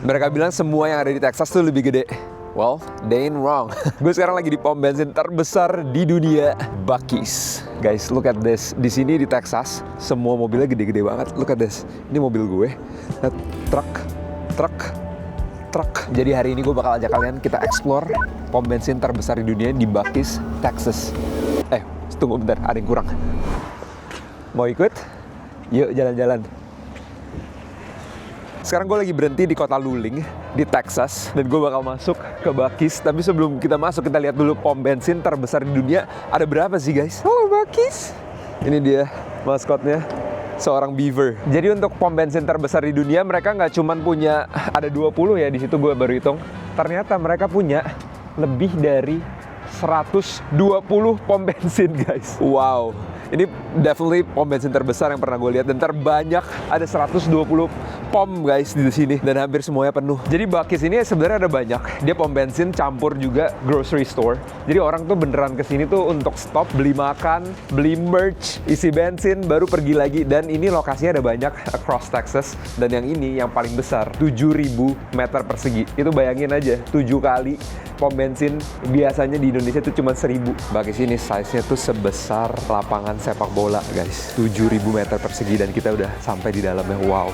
Mereka bilang semua yang ada di Texas tuh lebih gede. Well, they ain't wrong. Gue sekarang lagi di pom bensin terbesar di dunia, Buc-ee's. Guys, look at this. Di sini di Texas, semua mobilnya gede-gede banget. Look at this. Ini mobil gue. Truk. Jadi hari ini gue bakal ajak kalian kita explore pom bensin terbesar di dunia di Buc-ee's, Texas. Tunggu bentar, ada yang kurang. Mau ikut? Yuk jalan-jalan. Sekarang gue lagi berhenti di kota Luling, di Texas. Dan gue bakal masuk ke Buc-ee's. Tapi sebelum kita masuk, kita lihat dulu pom bensin terbesar di dunia. Ada berapa sih guys? Halo Buc-ee's. Ini dia maskotnya, seorang beaver. Jadi untuk pom bensin terbesar di dunia, mereka nggak cuma punya, ada 20 ya, di situ gue baru hitung. Ternyata mereka punya lebih dari 120 pom bensin guys. Wow. Ini definitely pom bensin terbesar yang pernah gue lihat dan terbanyak, ada 120 pom guys di sini dan hampir semuanya penuh. Jadi Buc-ee's ini sebenarnya ada banyak. Dia pom bensin campur juga grocery store. Jadi orang tuh beneran kesini tuh untuk stop, beli makan, beli merch, isi bensin, baru pergi lagi. Dan ini lokasinya ada banyak across Texas. Dan yang ini yang paling besar, 7.000 meter persegi. Itu bayangin aja, 7 kali pom bensin biasanya di Indonesia itu cuma 1.000. Buc-ee's ini size-nya tuh sebesar lapangan sepak bola guys, 7.000 meter persegi dan kita udah sampai di dalamnya. Wow,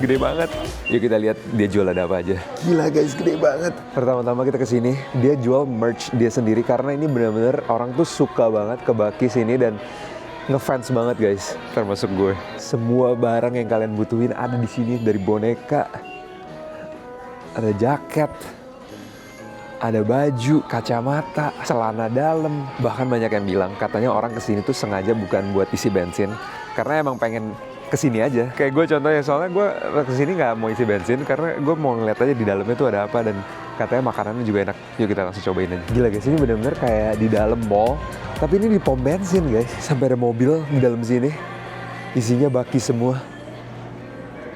gede banget. Yuk kita lihat dia jual ada apa aja. Gila guys, gede banget. Pertama-tama kita kesini, dia jual merch dia sendiri karena ini bener-bener orang tuh suka banget ke Buc-ee's ini dan ngefans banget guys, termasuk gue. Semua barang yang kalian butuhin ada di sini, dari boneka, ada jaket, ada baju, kacamata, celana dalam. Bahkan banyak yang bilang katanya orang kesini tuh sengaja bukan buat isi bensin, karena emang pengen kesini aja. Kayak gue contohnya, soalnya gue kesini nggak mau isi bensin karena gue mau ngeliat aja di dalamnya tuh ada apa, dan katanya makanannya juga enak. Yuk kita langsung cobain aja. Gila guys, ini bener-bener kayak di dalam mall, tapi ini di pom bensin guys. Sampai ada mobil di dalam sini, isinya Buc-ee's semua.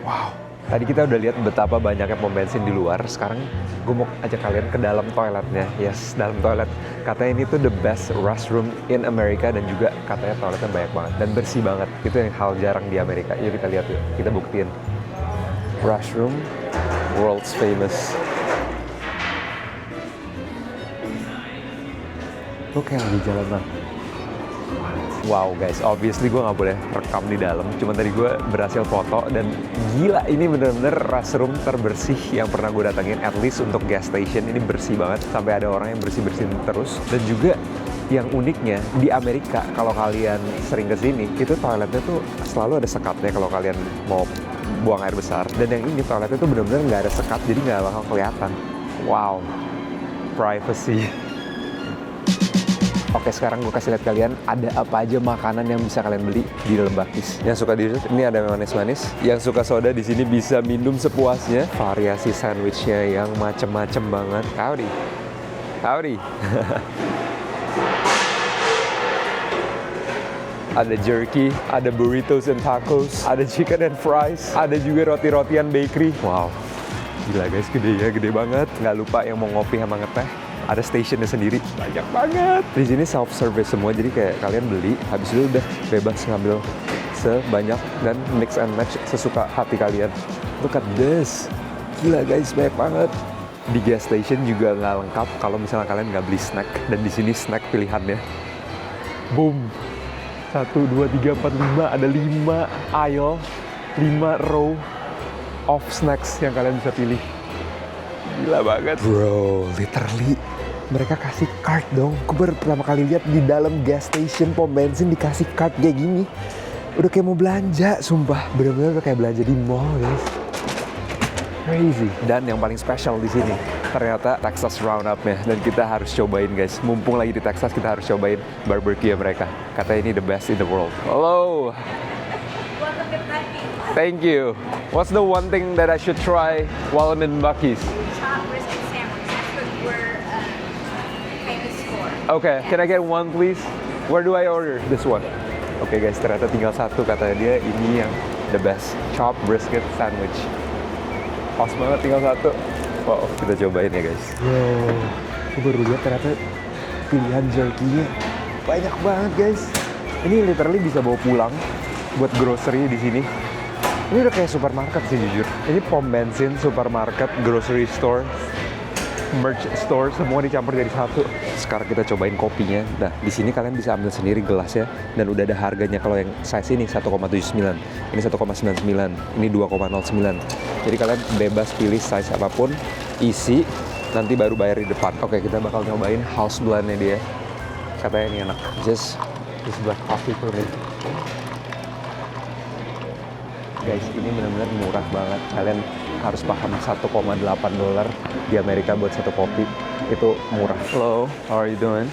Wow. Tadi kita udah lihat betapa banyaknya pom bensin di luar. Sekarang gue mau ajak kalian ke dalam toiletnya. Yes, dalam toilet. Katanya ini tuh the best restroom in America, dan juga katanya toiletnya banyak banget dan bersih banget. Itu yang hal jarang di Amerika. Yuk kita lihat yuk. Kita buktiin. Restroom, world's famous. Lo kayak lagi jalan banget. Wow guys, obviously gue nggak boleh rekam di dalam. Cuma tadi gue berhasil foto dan gila, ini bener-bener restroom terbersih yang pernah gue datengin. At least untuk gas station ini bersih banget. Sampai ada orang yang bersih-bersihin terus. Dan juga yang uniknya di Amerika, kalau kalian sering kesini, itu toiletnya tuh selalu ada sekatnya kalau kalian mau buang air besar. Dan yang ini toiletnya tuh bener-bener nggak ada sekat, jadi nggak bakal kelihatan. Wow, privacy. Oke, sekarang gue kasih lihat kalian ada apa aja makanan yang bisa kalian beli di dalam Buc-ee's. Yang suka dessert, ini ada manis-manis. Yang suka soda di sini bisa minum sepuasnya. Variasi sandwichnya yang macem-macem banget. Howdy. Ada jerky, ada burritos and tacos, ada chicken and fries, ada juga roti-rotian bakery. Wow, gila guys, gede banget. Nggak lupa yang mau ngopi sama ngeteh, ada stationnya sendiri, banyak banget. Di sini self service semua, jadi kayak kalian beli, habis itu udah bebas ngambil sebanyak dan mix and match sesuka hati kalian. Look at this, gila guys, banyak banget. Di gas station juga nggak lengkap kalau misalnya kalian nggak beli snack, dan di sini snack pilihannya, boom, 1, 2, 3, 4, 5, ada 5 aisle, 5 row of snacks yang kalian bisa pilih. Gila banget. Bro, literally mereka kasih card dong. Gue baru pertama kali lihat di dalam gas station pom bensin dikasih card kayak gini. Udah kayak mau belanja, sumpah. Bener-bener udah kayak belanja di mall, guys. Crazy. Dan yang paling special di sini, ternyata Texas Roundup-nya. Dan kita harus cobain, guys. Mumpung lagi di Texas, kita harus cobain barbecue mereka. Katanya ini the best in the world. Hello. Welcome to Buc-ee's. Thank you. What's the one thing that I should try while I'm in Buc-ee's? Chopped brisket sandwich. That's what we're famous for. Okay, can I get one please? Where do I order? This one. Oke guys, ternyata tinggal satu, katanya dia ini yang the best chopped brisket sandwich. Pas banget, tinggal satu. Wow, kita cobain ya guys. Wow, aku baru lihat ternyata pilihan jerky-nya banyak banget guys. Ini literally bisa bawa pulang buat grocery di sini. Ini udah kayak supermarket sih jujur. Ini pom bensin, supermarket, grocery store, merch store, semua dicampur jadi satu. Sekarang kita cobain kopinya. Nah, di sini kalian bisa ambil sendiri gelasnya dan udah ada harganya. Kalau yang size ini 1,79, ini 1,99, ini 2,09. Jadi kalian bebas pilih size apapun, isi, nanti baru bayar di depan. Oke, kita bakal nyobain house blend-nya dia. Katanya ini enak. Just this black coffee for me. Guys, ini benar-benar murah banget. Kalian harus paham $1,8 di Amerika buat satu kopi itu murah. Hello, how are you doing?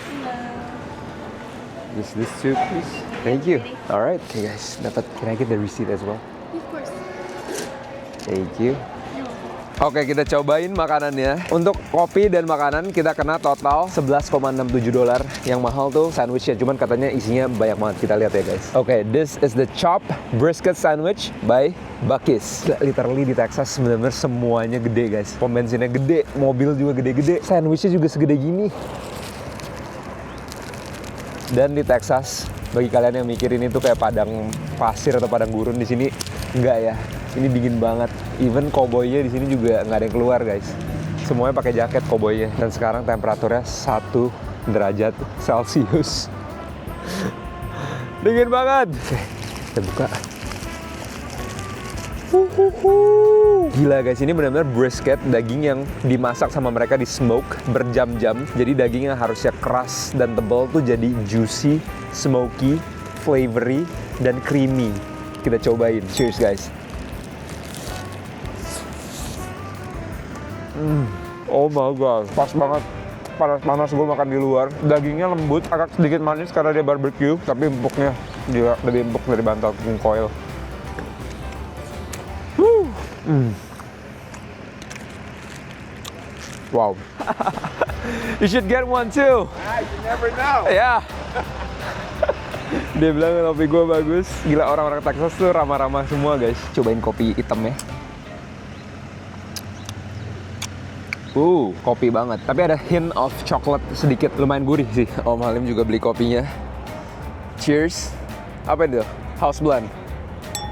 This too, please. Thank you. Alright, okay guys, dapat. Can I get the receipt as well? Of course. Thank you. Oke, kita cobain makanannya. Untuk kopi dan makanan kita kena total $11,67. Yang mahal tuh sandwichnya, cuman katanya isinya banyak banget. Kita lihat ya guys. Oke, this is the chopped brisket sandwich by Buc-ee's. Literally di Texas benar-benar semuanya gede guys. Pom bensinnya gede, mobil juga gede-gede, sandwichnya juga segede gini. Dan di Texas, bagi kalian yang mikirin itu kayak padang pasir atau padang gurun, di sini enggak ya. Ini dingin banget. Even cowboynya di sini juga nggak ada yang keluar guys. Semuanya pakai jaket cowboynya. Dan sekarang temperaturnya 1 derajat Celcius. Dingin banget. Oke, kita buka. Gila guys, ini benar-benar brisket, daging yang dimasak sama mereka di smoke berjam-jam. Jadi dagingnya harusnya keras dan tebal tuh jadi juicy, smoky, flavory, dan creamy. Kita cobain. Cheers guys. Oh my god, pas banget. Panas-panas gue makan di luar. Dagingnya lembut, agak sedikit manis karena dia barbecue, tapi empuknya juga lebih empuk dari bantal king coil. Wow. You should get one too. You never know. Ya. Dia bilang kopi gue bagus. Gila, orang-orang Texas tuh ramah-ramah semua guys. Cobain kopi hitamnya. Kopi banget. Tapi ada hint of coklat sedikit. Lumayan gurih sih. Om Halim juga beli kopinya. Cheers. Apa itu? House blend.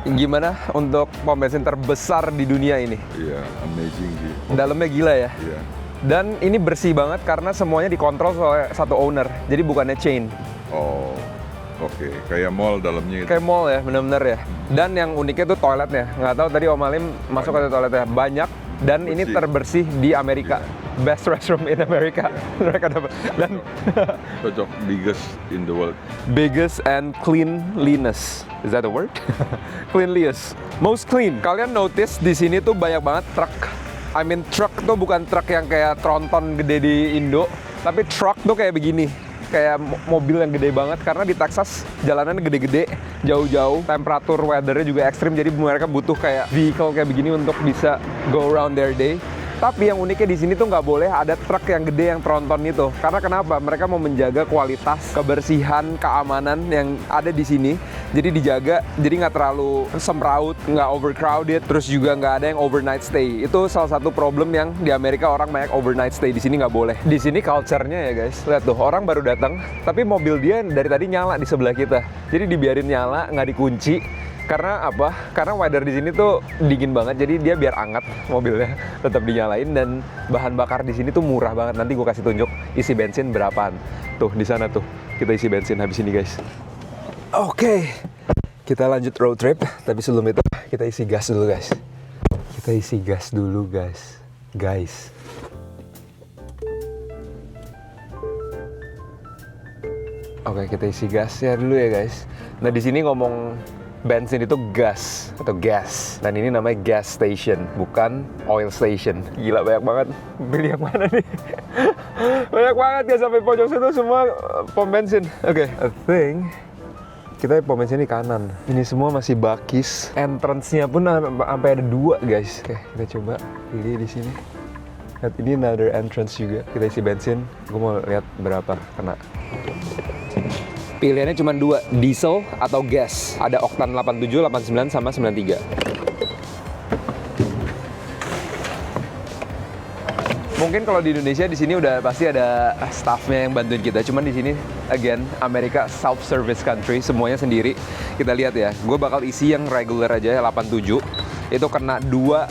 Gimana untuk pom bensin terbesar di dunia ini? Iya, amazing sih. Dalamnya gila ya? Iya. Dan ini bersih banget karena semuanya dikontrol oleh satu owner. Jadi bukannya chain. Oh, oke. Kayak mall dalamnya itu. Kayak mall ya, bener-bener ya. Dan yang uniknya tuh toiletnya. Nggak tahu tadi Om Halim masuk ke toiletnya. Banyak. Dan ini Bersih. terbersih di Amerika. Best restroom in America. Mereka dapat. Dan Cocok biggest in the world. biggest and cleanliness. Is that a word? Cleanliest. Most clean. Kalian notice di sini tuh banyak banget truk. I mean truck tuh bukan truk yang kayak tronton gede di Indo, tapi truck tuh kayak begini. Kayak mobil yang gede banget karena di Texas jalanannya gede-gede, jauh-jauh, temperatur weathernya juga ekstrim, jadi mereka butuh kayak vehicle kayak begini untuk bisa go around their day. Tapi yang uniknya di sini tuh nggak boleh ada truk yang gede yang tronton itu. Karena kenapa? Mereka mau menjaga kualitas, kebersihan, keamanan yang ada di sini. Jadi dijaga, jadi nggak terlalu semraut, nggak overcrowded, terus juga nggak ada yang overnight stay. Itu salah satu problem yang di Amerika orang banyak overnight stay. Di sini nggak boleh. Di sini culture-nya ya guys. Lihat tuh, orang baru datang, tapi mobil dia dari tadi nyala di sebelah kita. Jadi dibiarin nyala, nggak dikunci. Karena apa? Karena weather di sini tuh dingin banget, jadi dia biar anget mobilnya tetap dinyalain, dan bahan bakar di sini tuh murah banget. Nanti gue kasih tunjuk isi bensin berapaan. Tuh di sana tuh kita isi bensin habis ini guys. Oke, kita lanjut road trip. Tapi sebelum itu kita isi gas dulu guys. Kita isi gas dulu guys. Oke, kita isi gasnya dulu ya guys. Nah di sini ngomong bensin itu gas atau gas, dan ini namanya gas station, bukan oil station. Gila, banyak banget. Pilih yang mana nih? Banyak banget ya, sampai pojok situ semua pom bensin. Oke, I think kita pom bensin di kanan. Ini semua masih Buc-ee's. Entrance-nya pun sampai ada 2 guys. Oke, kita coba pilih di sini. Lihat, ini another entrance juga. Kita isi bensin. Gue mau lihat berapa kena. Pilihannya cuma 2, diesel atau gas. Ada oktan 87, 89, sama 93. Mungkin kalau di Indonesia di sini udah pasti ada staffnya yang bantuin kita. Cuman di sini, again, Amerika self-service country, semuanya sendiri. Kita lihat ya, gue bakal isi yang regular aja, 87. Itu kena $2,2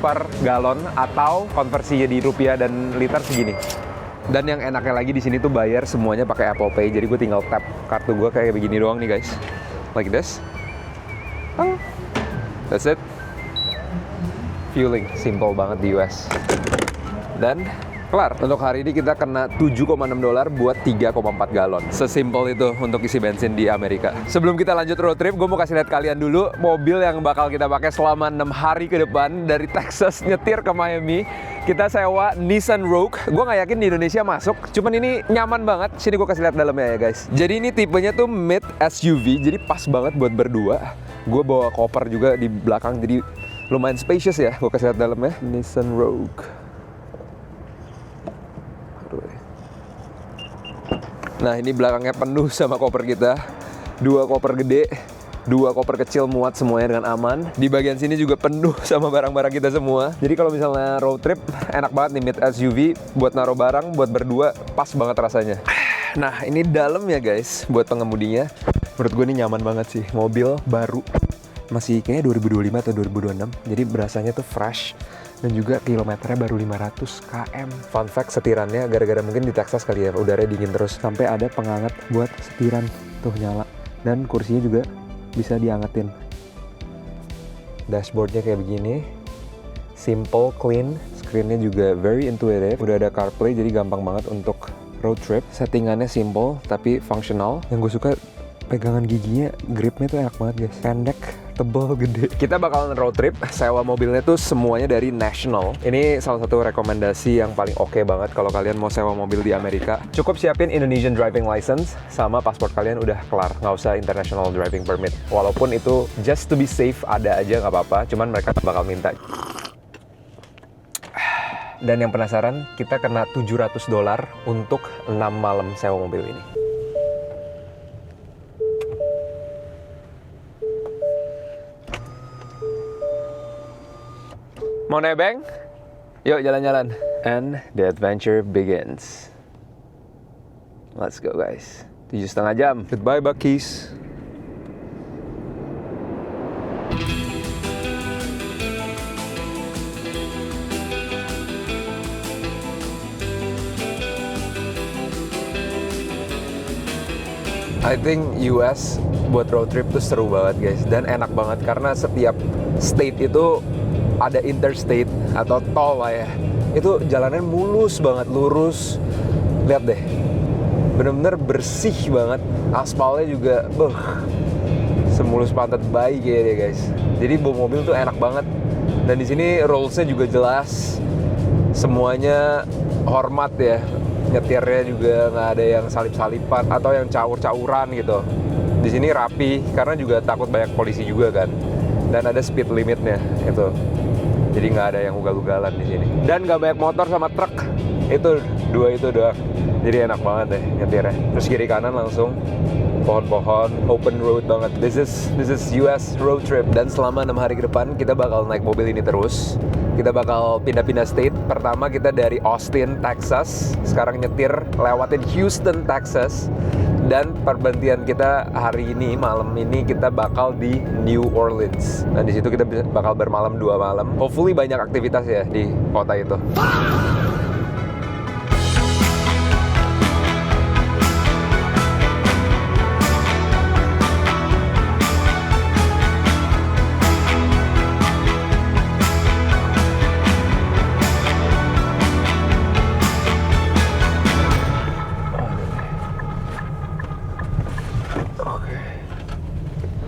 per galon atau konversinya di rupiah dan liter segini. Dan yang enaknya lagi di sini tuh bayar semuanya pakai Apple Pay. Jadi gue tinggal tap kartu gue kayak begini doang nih guys. Like this. Oh. That's it. Fueling, simple banget di US. Dan kelar. Untuk hari ini kita kena $7,6 buat 3,4 galon. Sesimpel itu untuk isi bensin di Amerika. Sebelum kita lanjut road trip, gue mau kasih lihat kalian dulu mobil yang bakal kita pakai selama 6 hari ke depan dari Texas nyetir ke Miami. Kita sewa Nissan Rogue. Gue nggak yakin di Indonesia masuk, cuman ini nyaman banget. Sini gue kasih lihat dalamnya ya guys. Jadi ini tipenya tuh mid SUV, jadi pas banget buat berdua. Gue bawa koper juga di belakang, jadi lumayan spacious ya. Gue kasih lihat dalamnya. Nissan Rogue. Nah ini belakangnya penuh sama koper kita. 2 koper gede, 2 koper kecil muat semuanya dengan aman. Di bagian sini juga penuh sama barang-barang kita semua. Jadi kalau misalnya road trip, enak banget nih mid SUV. Buat naruh barang, buat berdua, pas banget rasanya. Nah ini dalamnya guys, buat pengemudinya. Menurut gue ini nyaman banget sih. Mobil baru, masih kayaknya 2025 atau 2026. Jadi berasanya tuh fresh. Dan juga kilometernya baru 500 km. Fun fact, setirannya gara-gara mungkin di Texas kali ya, udaranya dingin terus. Sampai ada penghangat buat setiran, tuh nyala. Dan kursinya juga bisa diangetin. Dashboardnya kayak begini. Simple, clean. Screennya juga very intuitive. Udah ada CarPlay, jadi gampang banget untuk road trip. Settingannya simple, tapi functional. Yang gue suka, pegangan giginya, gripnya tuh enak banget guys. Pendek, tebal, gede. Kita bakalan road trip, sewa mobilnya tuh semuanya dari National. Ini salah satu rekomendasi yang paling oke banget kalau kalian mau sewa mobil di Amerika. Cukup siapin Indonesian driving license sama paspor kalian udah kelar. Nggak usah international driving permit. Walaupun itu just to be safe ada aja nggak apa-apa. Cuman mereka bakal minta. Dan yang penasaran, kita kena $700 untuk 6 malam sewa mobil ini. Mau nebeng? Yuk jalan-jalan. And the adventure begins. Let's go guys. 7,5 jam. Goodbye Buc-ee's. I think US buat road trip tuh seru banget guys. Dan enak banget karena setiap state itu ada interstate atau tol lah ya. Itu jalannya mulus banget, lurus. Lihat deh, bener-bener bersih banget. Aspalnya juga, semulus pantat bayi kayak deh guys. Jadi bawa mobil tuh enak banget. Dan di sini rules-nya juga jelas. Semuanya hormat ya. Nyetirnya juga nggak ada yang salip-salipan atau yang caur-cauran gitu. Di sini rapi karena juga takut banyak polisi juga kan. Dan ada speed limitnya itu. Jadi nggak ada yang ugal-ugalan di sini. Dan nggak banyak motor sama truk. Itu dua itu doang. Jadi enak banget deh nyetirnya. Terus kiri kanan langsung pohon-pohon, open road banget. This is US road trip. Dan selama 6 hari ke depan kita bakal naik mobil ini terus. Kita bakal pindah-pindah state. Pertama kita dari Austin, Texas. Sekarang nyetir lewatin Houston, Texas. Dan pergantian kita hari ini, malam ini kita bakal di New Orleans. Nah di situ kita bakal bermalam 2 malam. Hopefully banyak aktivitas ya di kota itu.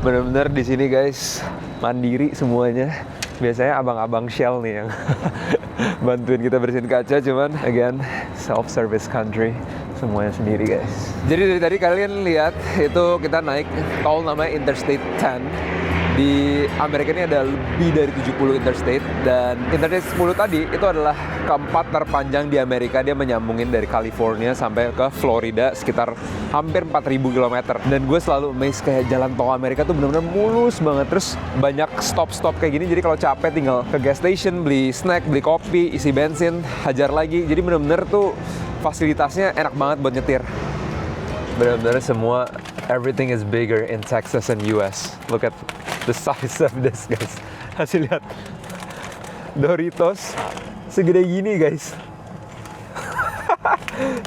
Bener-bener di sini guys, mandiri semuanya. Biasanya abang-abang Shell nih yang bantuin kita bersihin kaca, cuman again self-service country, semuanya sendiri guys. Jadi dari tadi kalian lihat itu kita naik tol namanya Interstate 10. Di Amerika ini ada lebih dari 70 interstate, dan Interstate 10 tadi itu adalah keempat terpanjang di Amerika. Dia menyambungin dari California sampai ke Florida sekitar hampir 4.000 km. Dan gue selalu amazed kayak jalan tol Amerika tuh bener-bener mulus banget. Terus banyak stop-stop kayak gini, jadi kalau capek tinggal ke gas station, beli snack, beli kopi, isi bensin, hajar lagi. Jadi bener-bener tuh fasilitasnya enak banget buat nyetir. Bener-bener semua, everything is bigger in Texas and US. Look at the size of this, guys. Kasih lihat. Doritos segede gini, guys.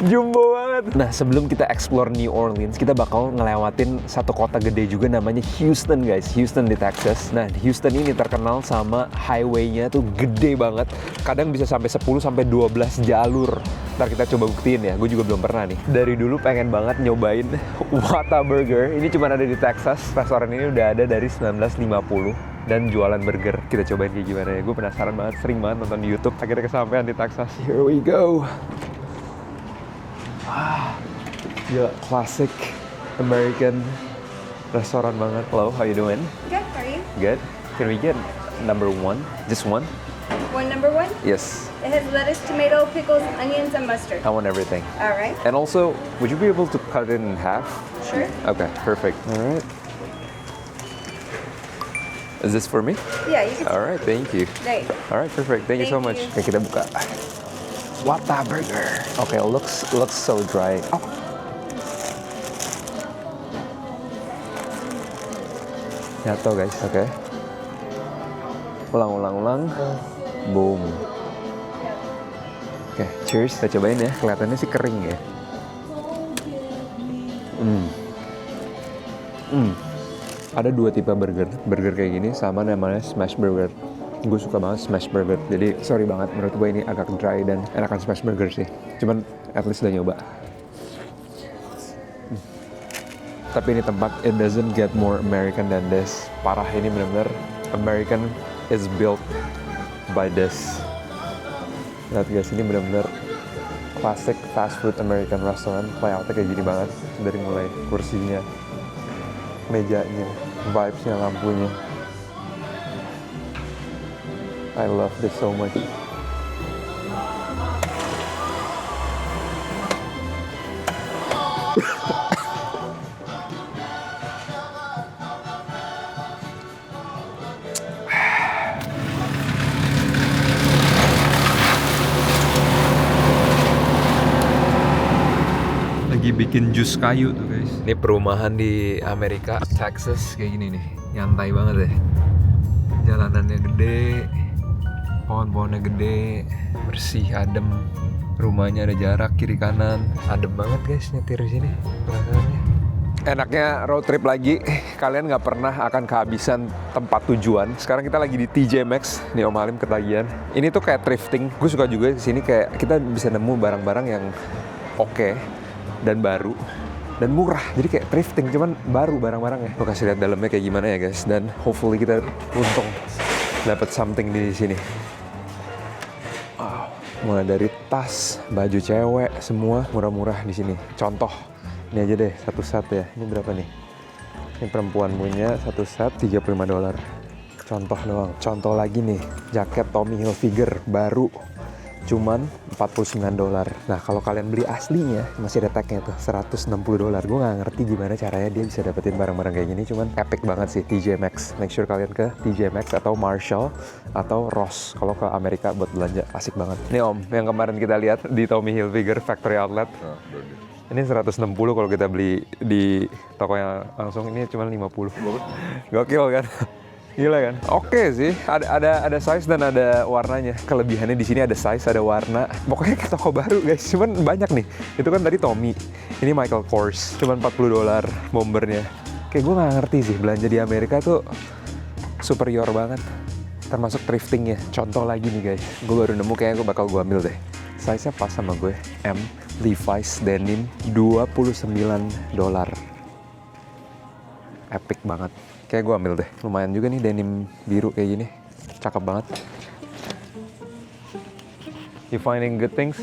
Jumbo banget. Nah, sebelum kita explore New Orleans, kita bakal ngelewatin satu kota gede juga namanya Houston, guys. Houston di Texas. Nah, di Houston ini terkenal sama highway-nya tuh gede banget. Kadang bisa sampai 10 sampai 12 jalur. Ntar kita coba buktiin ya, gue juga belum pernah nih. Dari dulu pengen banget nyobain Whataburger. Ini cuma ada di Texas. Restoran ini udah ada dari 1950 dan jualan burger. Kita cobain kayak gimana ya. Gue penasaran banget, sering banget nonton di YouTube. Akhirnya kesampean di Texas. Here we go. Gila, classic American restoran banget. Hello, how you doing? Good, how are you? Good. Can we get number one? Just one? One number one? Yes. It has lettuce, tomato, pickles, onions, and mustard. I want everything. All right. And also, would you be able to cut it in half? Sure. Okay, perfect. All right. Is this for me? Yeah, you can. All right, thank you. Right. All right, perfect. Thank you so much. Thank you. Oke, kita buka. Whataburger. Okay, looks so dry. Oh. Jatuh, guys. Oke. Ulang. Boom. Oke, cheers. Kita cobain ya. Kelihatannya sih kering ya. Ada dua tipe burger. Burger kayak gini sama namanya smash burger. Gue suka banget smash burger. Jadi sorry banget, menurut gue ini agak dry dan enakan smash burger sih. Cuman at least udah nyoba. Tapi ini tempat, it doesn't get more American than this. Parah, ini benar-benar American is built by this. Lihat guys, ini benar-benar classic fast food American restaurant. Layoutnya kayak gini banget. Dari mulai kursinya, mejanya, vibes-nya, lampunya. I love this so much. Lagi bikin jus kayu tuh guys. Ini perumahan di Amerika, Texas kayak gini nih. Nyantai banget deh. Jalanannya gede, pohon-pohonnya gede, bersih, adem. Rumahnya ada jarak kiri kanan. Adem banget guys nyetir di sini. Perasaannya. Enaknya road trip lagi, kalian nggak pernah akan kehabisan tempat tujuan. Sekarang kita lagi di TJ Maxx, nih Om Halim ketagihan. Ini tuh kayak thrifting. Gue suka juga di sini kayak kita bisa nemu barang-barang yang oke dan baru dan murah. Jadi kayak thrifting, cuman baru barang-barangnya. Gue kasih lihat dalamnya kayak gimana ya guys. Dan hopefully kita untung dapat something di sini. Wow. Mulai dari tas, baju cewek, semua murah-murah di sini. Contoh, ini aja deh satu set ya. Ini berapa nih? Ini perempuan punya satu set $35. Contoh doang. Contoh lagi nih, jaket Tommy Hilfiger baru. Cuman $49. Nah, kalau kalian beli aslinya masih ada tagnya tuh $160. Gue nggak ngerti gimana caranya dia bisa dapetin barang-barang kayak gini. Cuman epic banget sih TJ Maxx. Make sure kalian ke TJ Maxx atau Marshall atau Ross kalau ke Amerika buat belanja. Asik banget. Nih Om, yang kemarin kita lihat di Tommy Hilfiger Factory Outlet. Ini 160 kalau kita beli di toko yang langsung. Ini cuma 50. Gokil kan? Gila kan? Oke sih, ada size dan ada warnanya. Kelebihannya di sini ada size, ada warna. Pokoknya kayak toko baru guys, cuman banyak nih. Itu kan tadi Tommy, ini Michael Kors, cuman $40 bombernya. Kayak gue nggak ngerti sih, belanja di Amerika tuh superior banget. Termasuk thriftingnya. Contoh lagi nih guys, gue baru nemu kayaknya gue bakal gue ambil deh. Size-nya pas sama gue, M, Levi's denim, $29. Epic banget. Kayak gue ambil deh. Lumayan juga nih denim biru kayak gini. Cakep banget. You finding good things?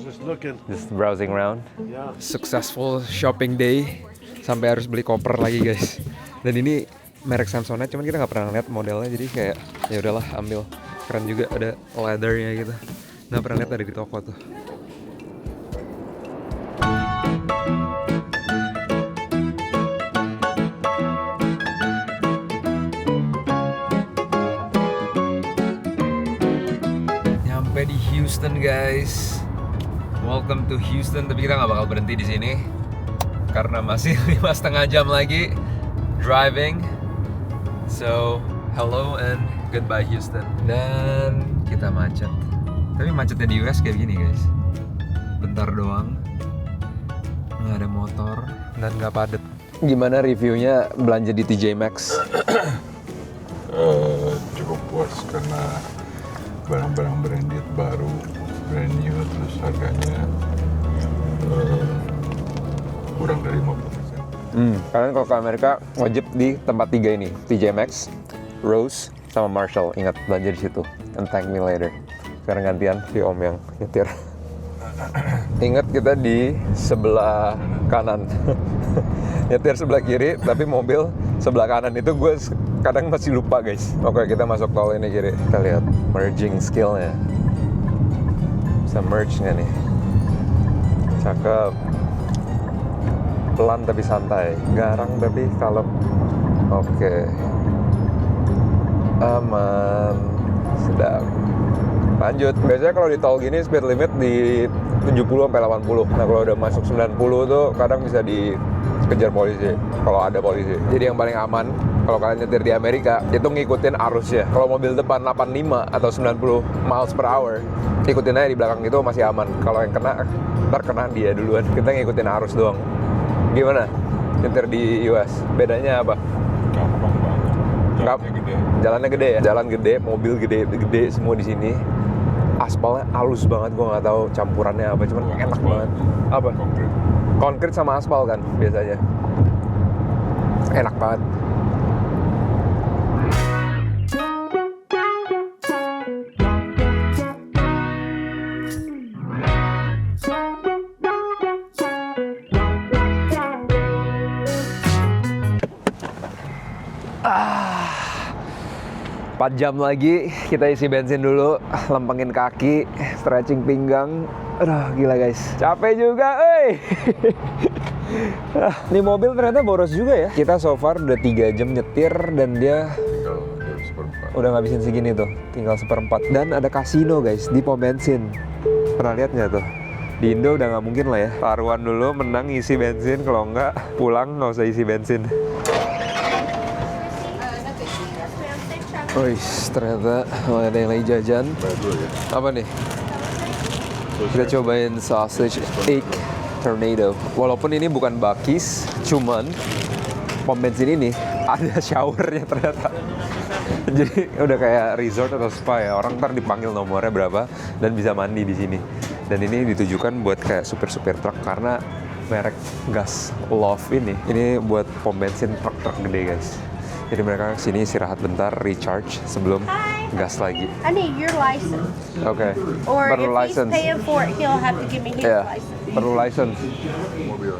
Just looking. Just browsing around. Yeah. Successful shopping day. Sampai harus beli koper lagi guys. Dan ini merek Samsonite, cuman kita nggak pernah lihat modelnya, jadi kayak ya udahlah ambil. Keren juga, ada leathernya gitu. Nggak pernah lihat ada di toko tuh. Nyampe di Houston guys. Welcome to Houston, tapi kita nggak bakal berhenti di sini karena masih 5,5 jam lagi driving. So, hello and goodbye Houston. Dan kita macet. Tapi macetnya di US kayak gini guys. Bentar doang. Nggak ada motor dan nggak padet. Gimana reviewnya belanja di TJ Maxx? Cukup puas karena barang-barang branded baru, brand new, terus harganya kurang dari 50%. Kalian kalau ke Amerika wajib di tempat 3 ini, TJ Maxx, Rose, sama Marshall. Ingat belanja di situ. And thank me later. Sekarang gantian si Om yang nyetir. Ingat kita di sebelah kanan. Nyetir sebelah kiri, tapi mobil sebelah kanan itu gue kadang masih lupa guys. Oke, kita masuk tol ini kiri. Kita lihat merging skillnya. Bisa merge nggak nih? Cakep. Pelan tapi santai, garang tapi kalem. Oke. Aman. Sedap. Lanjut. Biasanya kalau di tol gini speed limit di 70 sampai 80. Nah, kalau udah masuk 90 tuh kadang bisa dikejar polisi kalau ada polisi. Jadi yang paling aman kalau kalian nyetir di Amerika itu ngikutin arusnya. Kalau mobil depan 85 atau 90 miles per hour, ikutin aja di belakang itu masih aman. Kalau yang kena, ntar kena dia duluan. Kita ngikutin arus doang. Gimana nyetir di US? Bedanya apa? Gampang banget. Jalannya gede. Jalannya gede ya? Jalan gede, mobil gede semua di sini. Aspalnya halus banget, gue nggak tahu campurannya apa, cuman Bukan enak aspal, banget. Apa? Konkret. Konkret sama aspal kan biasanya. Enak banget. Ah, 4 jam lagi kita isi bensin dulu, lempengin kaki, stretching pinggang. Aduh, gila guys, capek juga, Ini mobil ternyata boros juga ya. Kita so far udah 3 jam nyetir dan dia Tinggal 1/4. udah ngabisin segini tuh, tinggal 1/4. Dan ada kasino guys di pom bensin. Pernah lihat nggak tuh? Di Indo udah nggak mungkin lah ya. Taruhan dulu, menang isi bensin, kalau nggak pulang nggak usah isi bensin. Wih, ternyata ada yang lagi jajan. Bayar dulu ya. Apa nih? Kita cobain sausage egg tornado. Walaupun ini bukan Buc-ee's, cuman pom bensin ini ada showernya ternyata. Jadi udah kayak resort atau spa ya. Orang ntar dipanggil nomornya berapa dan bisa mandi di sini. Dan ini ditujukan buat kayak supir-supir truk karena merek gas Love ini buat pom bensin truk-truk gede guys. Jadi mereka kesini istirahat bentar, recharge sebelum gas lagi. I need your license. Oke. Or Perlu if license. he's paying for it, he'll have to give me his Iya, license. perlu license. Mobil.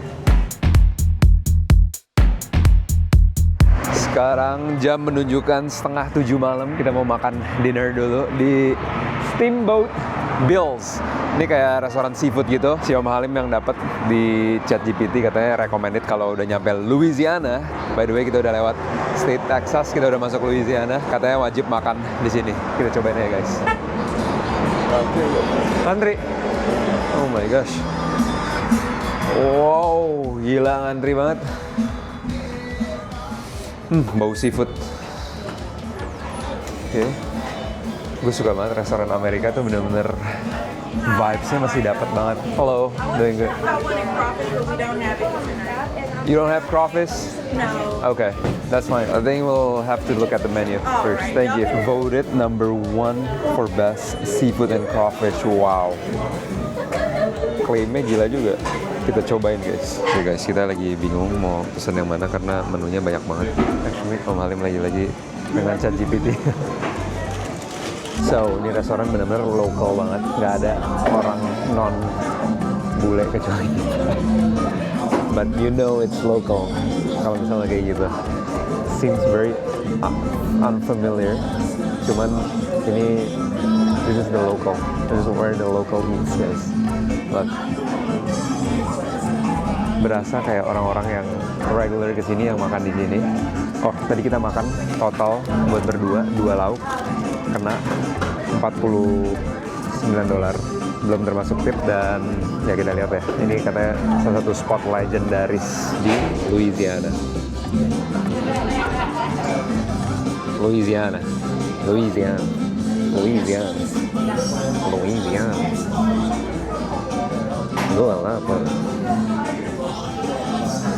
Sekarang jam menunjukkan 6:30 malam. Kita mau makan dinner dulu di Steamboat Bills. Ini kayak restoran seafood gitu. Si Om Halim yang dapat di ChatGPT katanya recommended kalau udah nyampe Louisiana. By the way, kita udah lewat State Texas, kita udah masuk Louisiana. Katanya wajib makan di sini. Kita cobain ya guys. Antri. Oh my gosh. Wow, gila ngantri banget. Bau seafood. Oke. Gue suka banget restoran Amerika tuh bener-bener vibes-nya masih dapat banget. Hello, doing good. I wanted crawfish, but we don't have it tonight. You don't have crawfish? No. Okay, that's fine. I think we'll have to look at the menu first. Alright, Thank you. okay. Voted number 1 for best seafood and crawfish. Wow. Klaimnya gila juga. Kita cobain guys. Oke guys, kita lagi bingung mau pesen yang mana karena menunya banyak banget. Actually, Om Halim lagi-lagi dengan ChatGPT. So, ini restoran benar-benar lokal banget. Nggak ada orang non-bule kecuali kita. But you know it's local. Kalau misalnya kayak gitu. seems very unfamiliar. Cuman ini, this is the local. This is where the local eats, guys. Look. Berasa kayak orang-orang yang regular kesini yang makan di sini. Oh, tadi kita makan total buat berdua 2 lauk kena $49, belum termasuk tip. Dan ya kita lihat ya, ini katanya salah satu spot legendaris di Louisiana. Louisiana. Gue lapar.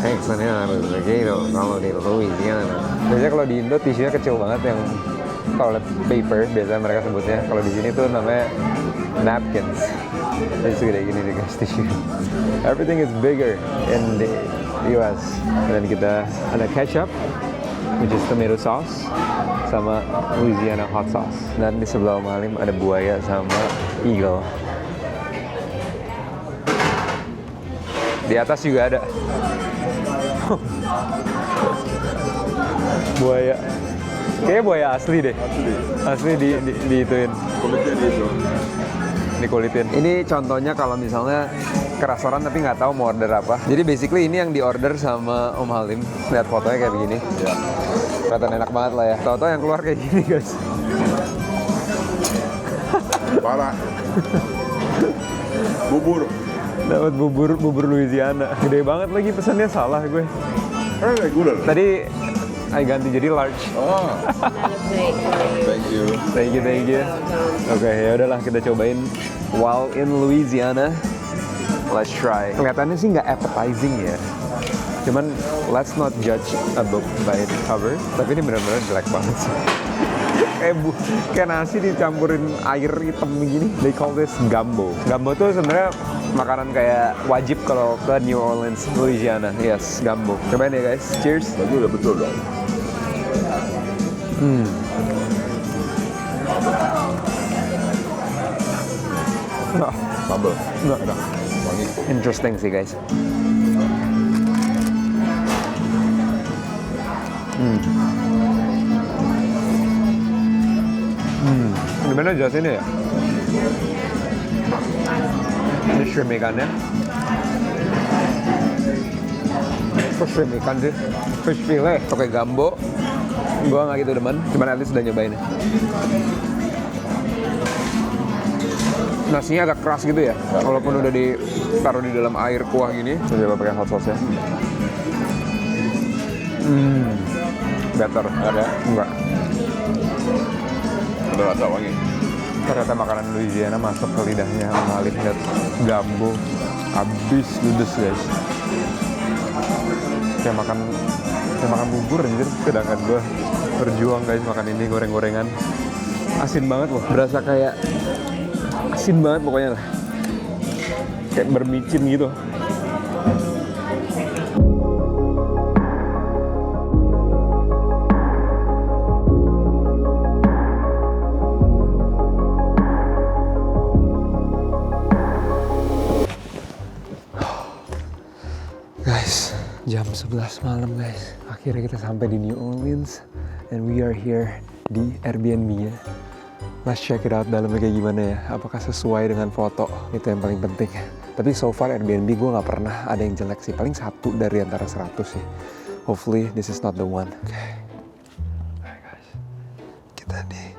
Texannya harus begitu kalau di Louisiana. Biasanya kalau di Indo tisunya kecil banget yang toilet paper biasanya mereka sebutnya. Kalau di sini tuh namanya napkins. Jadi segede gini nih guys tisu. Everything is bigger in the US. Dan kita ada ketchup, which is tomato sauce, sama Louisiana hot sauce. Dan di sebelah Om Halim ada buaya sama eagle. Di atas juga ada buaya. Kayaknya buaya asli deh. Asli diituin. Kulitnya di itu. Dikulitin. Ini contohnya kalau misalnya ke restoran tapi nggak tahu mau order apa. Jadi basically ini yang diorder sama Om Halim. Lihat fotonya kayak begini. Ya. Kelihatan enak banget lah ya. Tahu-tahu yang keluar kayak gini guys. Parah. Bubur. Dapat bubur Louisiana. Gede banget lagi, pesannya salah gue. Regular. Tadi ganti jadi large. Oh. Thank you. Thank you. Oke, ya udahlah kita cobain while in Louisiana. Let's try. Kelihatannya sih nggak appetizing ya. Cuman let's not judge a book by its cover. Tapi ini benar-benar jelek banget sih. Kayak nasi dicampurin air hitam begini. They call this gumbo. Gumbo tuh sebenarnya makanan kayak wajib kalau ke New Orleans, Louisiana. Yes, gumbo. Cobain ya guys. Cheers. Berarti udah betul dong. Nggak, Sambal. nggak. Wangi. Interesting sih guys. Gimana jelasinnya ya? Ini shrimp ikannya. Terus shrimp ikan sih. Fish fillet. Oke, gumbo. Gua nggak gitu demen. Cuman at least udah nyobain ya. Nasinya agak keras gitu ya. Walaupun udah ditaruh di dalam air kuah gini. Coba pakai hot sauce ya. Better. Ada? Enggak. Ada rasa wangi. Ternyata makanan Louisiana masuk ke lidahnya Om Halim. Lihat gumbo habis ludes guys. Kayak makan bubur anjir. Sedangkan gue berjuang guys makan ini goreng-gorengan. Asin banget loh. Berasa kayak asin banget pokoknya lah. Kayak bermicin gitu. Guys, jam 11 malam guys. Akhirnya kita sampai di New Orleans and we are here di Airbnb-nya. Let's check it out dalamnya kayak gimana ya. Apakah sesuai dengan foto? Itu yang paling penting. Tapi so far Airbnb gue nggak pernah ada yang jelek sih. Paling 1 dari antara 100 sih. Hopefully this is not the one. Oke. Alright guys. Kita di...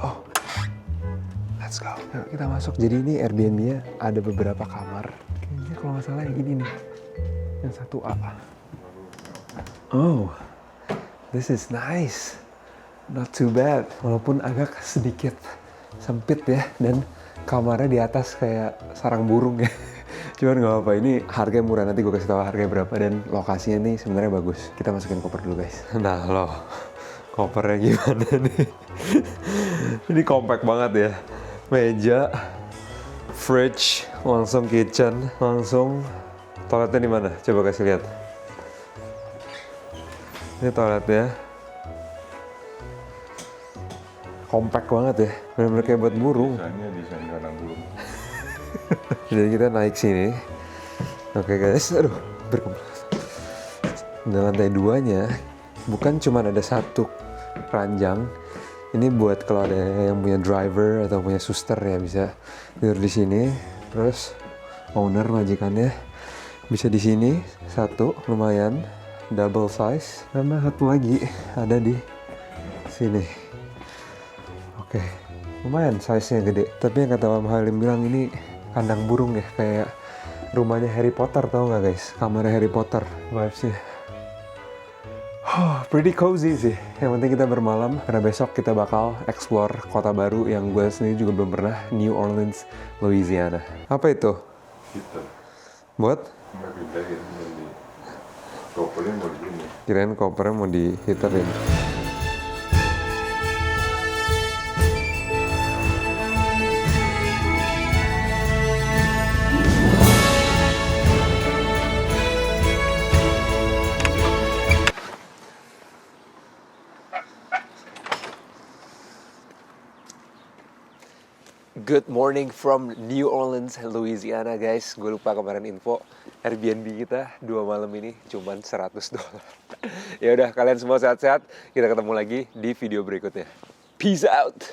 Oh. Let's go. Yuk kita masuk. Jadi ini Airbnb-nya ada beberapa kamar. Kayaknya kalau nggak salah yang ini nih. Yang 1A. Oh. This is nice. Not too bad. Walaupun agak sedikit sempit ya. Dan kamarnya di atas kayak sarang burung ya. Cuman nggak apa-apa. Ini harganya murah. Nanti gue kasih tahu harganya berapa. Dan lokasinya nih sebenarnya bagus. Kita masukin koper dulu guys. Nah loh. Kopernya gimana nih? Ini compact banget ya. Meja. Fridge. Langsung kitchen. Langsung toiletnya di mana? Coba kasih lihat. Ini toiletnya. Compact banget ya, benar-benar kayak buat burung. Desain kandang burung. Jadi kita naik sini. Oke guys, aduh berkembang. Di lantai 2-nya bukan cuma ada satu ranjang. Ini buat kalau ada yang punya driver atau punya suster ya bisa tidur di sini. Terus owner majikannya bisa di sini satu, lumayan double size. Sama satu lagi ada di sini. Oke, lumayan size-nya gede. Tapi yang kata Om Halim bilang ini kandang burung ya, kayak rumahnya Harry Potter, tau nggak guys? Kamarnya Harry Potter vibes-nya. Pretty cozy sih. Yang penting kita bermalam karena besok kita bakal explore kota baru yang gue sendiri juga belum pernah, New Orleans, Louisiana. Apa itu? Kita Buat? nggak pindahin jadi kopernya mau di sini. Kirain kopernya mau dihiterin. Good morning from New Orleans, Louisiana guys. Gue lupa kemarin info Airbnb kita 2 malam ini cuman $100. Ya udah, kalian semua sehat-sehat. Kita ketemu lagi di video berikutnya. Peace out.